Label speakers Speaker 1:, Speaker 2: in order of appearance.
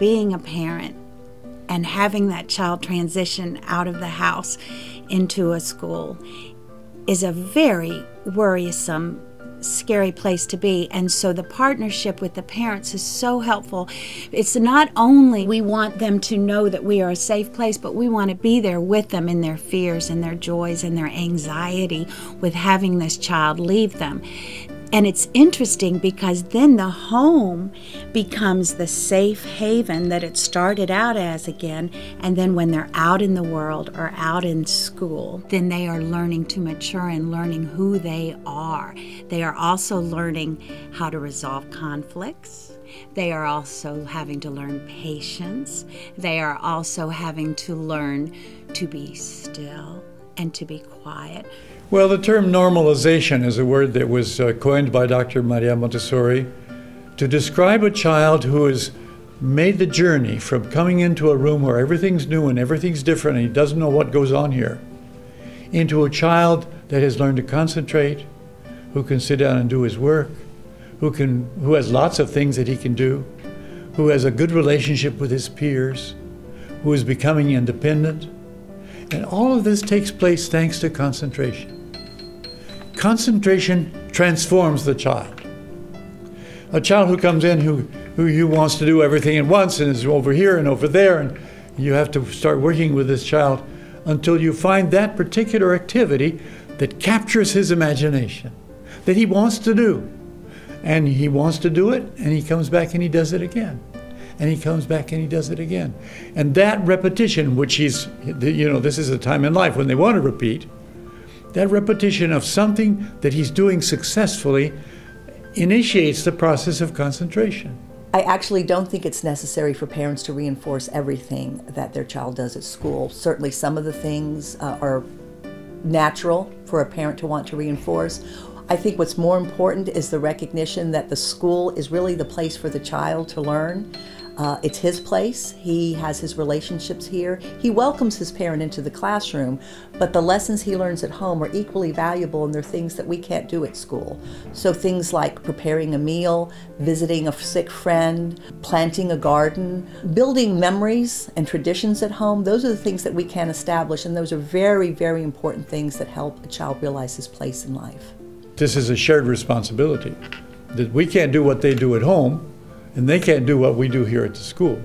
Speaker 1: being a parent and having that child transition out of the house into a school is a very worrisome, scary place to be. And so the partnership with the parents is so helpful. It's not only we want them to know that we are a safe place, but we want to be there with them in their fears and their joys and their anxiety with having this child leave them. And it's interesting because then the home becomes the safe haven that it started out as again. And then when they're out in the world or out in school, then they are learning to mature and learning who they are. They are also learning how to resolve conflicts. They are also having to learn patience. They are also having to learn to be still and to be quiet.
Speaker 2: Well, the term normalization is a word that was coined by Dr. Maria Montessori to describe a child who has made the journey from coming into a room where everything's new and everything's different and he doesn't know what goes on here, into a child that has learned to concentrate, who can sit down and do his work, who has lots of things that he can do, who has a good relationship with his peers, who is becoming independent. And all of this takes place thanks to concentration. Concentration transforms the child. A child who comes in who wants to do everything at once and is over here and over there, and you have to start working with this child until you find that particular activity that captures his imagination, that he wants to do. And he wants to do it, and he comes back and he does it again. And he comes back and he does it again. And that repetition, which this is a time in life when they want to repeat, that repetition of something that he's doing successfully initiates the process of concentration.
Speaker 3: I actually don't think it's necessary for parents to reinforce everything that their child does at school. Certainly some of the things are natural for a parent to want to reinforce. I think what's more important is the recognition that the school is really the place for the child to learn. It's his place. He has his relationships here. He welcomes his parent into the classroom, but the lessons he learns at home are equally valuable, and they're things that we can't do at school. So things like preparing a meal, visiting a sick friend, planting a garden, building memories and traditions at home, those are the things that we can establish, and those are very, very important things that help a child realize his place in life.
Speaker 2: This is a shared responsibility, that we can't do what they do at home, and they can't do what we do here at the school.